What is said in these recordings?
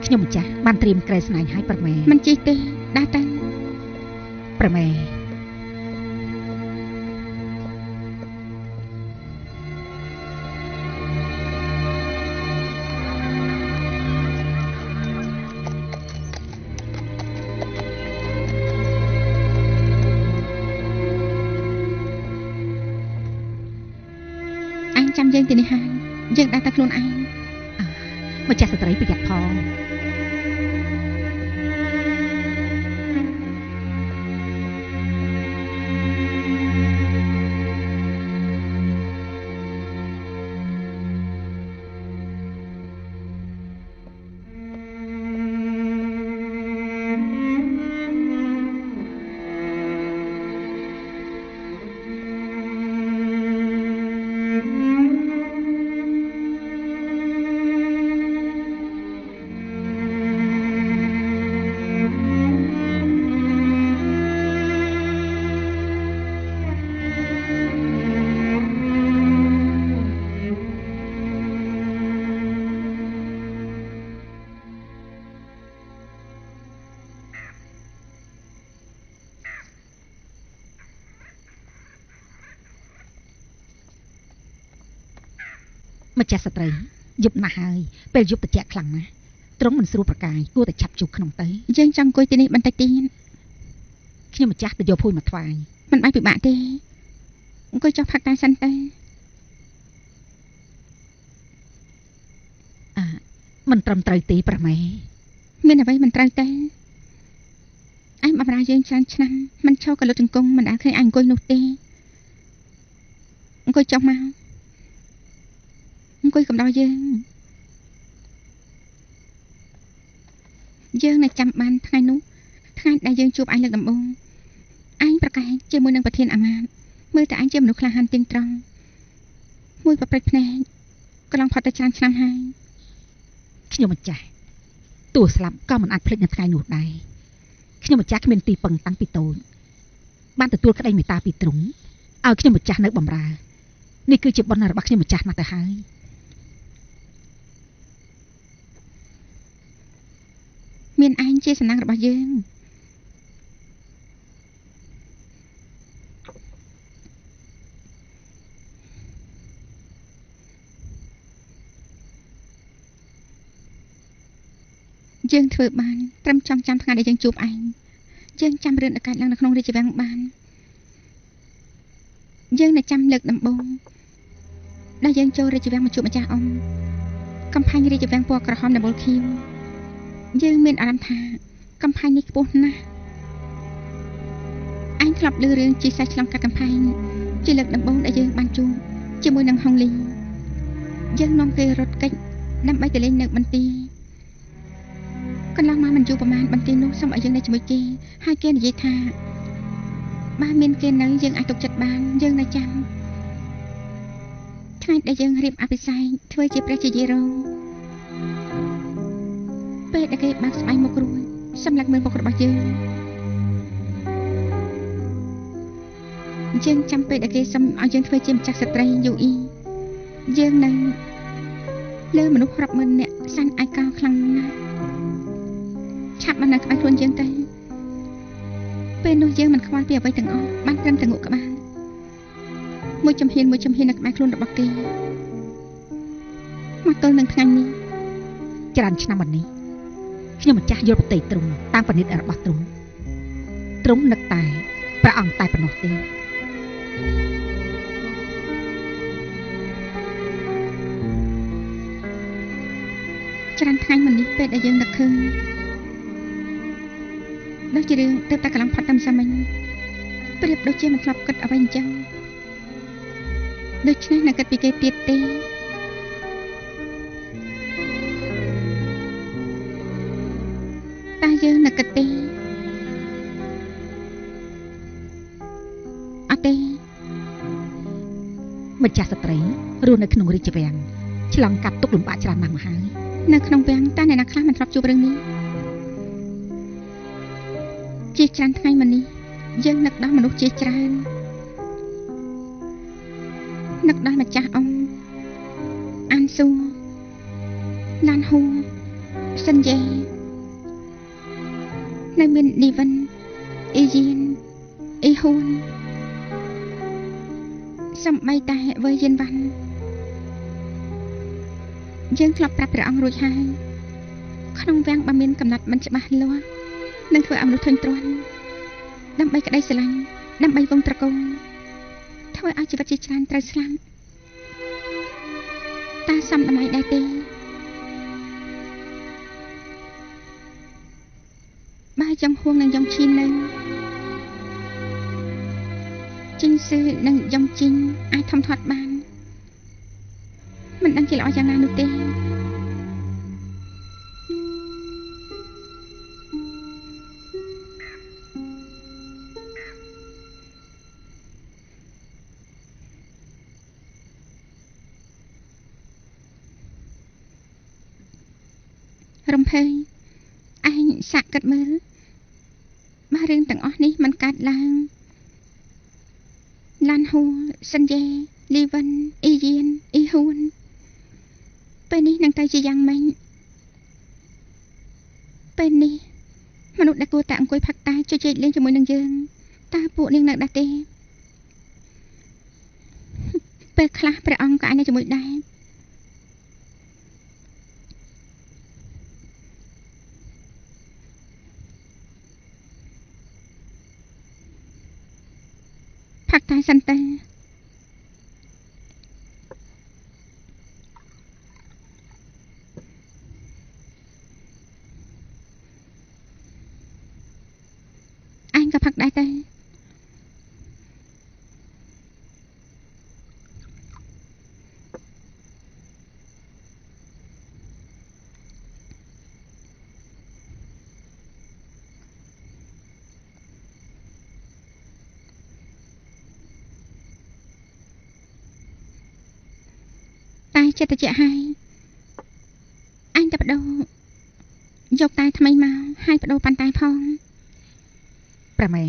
ខ្ញុំម្ចាស់បានត្រៀមក្រែស្នែងឲ្យប្រមេមិនជិះទេដើរទៅប្រមេអញចាំយើងទៅនេះហើយយើងដើរទៅខ្លួនឯងម្ចាស់ស្ត្រីប្រយ័ត្នផងម្ចាស់ស្ត្រីយប់ណាស់ហើយពេលយប់ត្រជាក់ខ្លាំងណាស់ទ្រង់មិនស្រួលប្រកាយគួរតែឆាប់ជួបក្នុងទៅយើងចង់អង្គុយទីនេះបន្តិចទៀតខ្ញុំម្ចាស់ទៅយកភួយមកថ្វាយមិនបាច់ពិបាកទេអង្គុយចុះផឹកតែសិនទៅមិនត្រឹមត្រូវទេប្រមេមានអ្វីមិនត្រូវទេអញបម្រើយើងច្រើនឆ្នាំមិនឈរកលុតជង្គង់មិនដែលឃើញអញអង្គុយនោះទេអង្គុយចុះមកអង្គុយកំដរយើងនៅចាំបានថ្ងៃនោះថ្ងៃដែលយើងជួបអញលើកដំបូងអញប្រកែកជាមួយនឹងប្រធានអាមាត្យមើលតែអញជាមនុស្សក្លាហានទៀងត្រង់មួយប្រព្រឹត្តភ្នែកកន្លងផុតទៅច្រើនឆ្នាំហើយខ្ញុំម្ចាស់ទោះស្លាប់ក៏មិនអាចភ្លេចនៅថ្ងៃនោះដែរខ្ញុំម្ចាស់គ្មានទីពឹងតាំងពីតូចបានទទួលក្តីមេត្តាពីទ្រង់ឲ្យខ្ញុំម្ចាស់នៅបម្រើនេះគឺជាបុណ្យរបស់ខ្ញុំម្ចាស់ណាស់ទៅហើយមានឯងជាសំណាងរបស់យើងយើងធ្វើបានត្រឹមចង់ចាំថ្ងៃដែលយើងជួបឯងយើងចាំរឿងដែលកើតឡើងនៅក្នុងរាជវាំងបានយើងនៅចាំលើកដំបូងដែលយើងចូលរាជវាំងមកជួបម្ចាស់អ៊ំកំផែងរាជវាំងពណ៌ក្រហមដំបូលខៀវយើងមានអារម្មណ៍ថាកំផែងនេះខ្ពស់ណាស់អញធ្លាប់ឮរឿងជីសាច់ឆ្លងកាត់កំផែងជាលើកដំបូងដែលយើងបានជួបជាមួយនឹងហុងលីយើងនាំគេរត់គេចដើម្បីទៅលេងនៅបន្ទាយកន្លងមកមិនយូរប្រហែលបន្ទាយនោះសូមឲ្យយើងនៅជាមួយគេហើយគេនិយាយថាបើមានគេនៅយើងអាចទុកចិត្តបានយើងនៅចាំថ្ងៃដែលយើងរៀបអភិសេកធ្វើជាព្រះជាយារងពេលដែលគេបាក់ស្បែកមុខរួចសម្លឹងមើលមុខរបស់យើង យើងចាំពេលដែលគេសុំឲ្យយើងធ្វើជាម្ចាស់ស្ត្រីយូអ៊ីយើងនៅលើមនុស្សរាប់ម៉ឺននាក់សាញ់ឯកោខ្លាំងណាស់ឆាប់មកនៅក្បែរខ្លួនយើងទៅពេលនោះយើងមិនខ្វល់ពីអ្វីទាំងអស់បានត្រឹមតែងក់ក្បាលមួយចំហៀននៅក្បែរខ្លួនរបស់គេមកទល់នឹងថ្ងៃនេះច្រើនឆ្នាំមកនេះខ្ញុំម្ចាស់យល់ប្រតិទ្រង់តាមពនិតរបស់ទ្រង់នឹកតែព្រះអង្គតែប៉ុណ្ណោះទេច្រើនថ្ងៃមកនេះពេលដែលយើងនឹកឃើញដូចជារឿងទៅតែកន្លងផុតតាមសាមិញប្រៀបដូចជាមិនធ្លាប់គិតអ្វីអញ្ចឹងដូច្នេះនឹងគិតពីគេទៀតទេតែយើងនឹងគិតទេអត់ទេម្ចាស់ស្ត្រីរស់នៅក្នុងរាជវាំងឆ្លងកាត់ទុក្ខលំបាកច្រើនណាស់មកហើយនៅក្នុងវាំងតើអ្នកណាខ្លះមិនធ្លាប់ជួបរឿងនេះជាច្រើនថ្ងៃមកនេះយើងនឹកដល់មនុស្សជាច្រើននឹកដល់ម្ចាស់អង្គអានស៊ូឡានហ៊ូសិនយេនៅមានឌីវិនអ៊ីយ៉ៀនអ៊ីហ៊ូនសំបីតែវើយិនវ៉ាន់យើងធ្លាប់ប្រាប់ព្រះអង្គរួចហើយក្នុងវាំងបើមានកំណត់មិនច្បាស់លាស់នឹងធ្វើឲ្យមនុស្សធុញទ្រាន់ដើម្បីក្តីស្រឡាញ់ដើម្បីវង្សត្រកូលធ្វើឲ្យជីវិតជាច្រើនត្រូវស្លាប់តាសំតម្លៃដែរទេបើចង់ហួងនឹងយ៉ងឈីននៅជីងស៊ឺនិងយ៉ងជីងអាចធំធាត់បានមិនដឹងជាល្អយ៉ាងណានោះទេរំភើយឯងសាកគិតមើលបើរឿងទាំងអស់នេះមិនកើតឡើងឡានហ៊ូសិនយេលីវិនអ៊ីយ៉ៀនអ៊ីហ៊ូនពេលនេះនឹងទៅជាយ៉ាងម៉េចពេលនេះមនុស្សដែលគួរតែអង្គុយផឹកតែជជែកលេងជាមួយនឹងយើងតើពួកនាងនៅដែរទេពេលខ្លះព្រះអង្គក៏អាចនៅជាមួយដែរផឹកតែសិនទៅអញក៏ផឹកដែរទៅតែចិត្តត្រជាក់ហើយអញតែបដូរយកតែថ្មីមកហើយបដូរប៉ាន់តែផងប្រមេ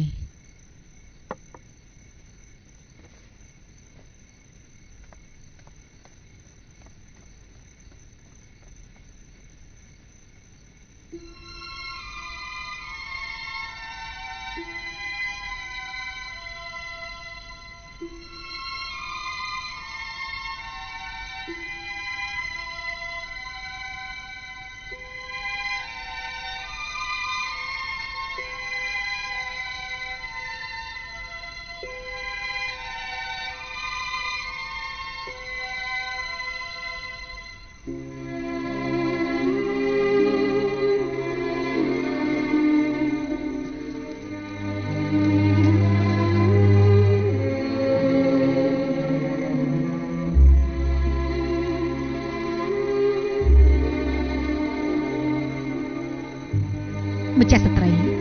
ម្ចាស់ស្ត្រី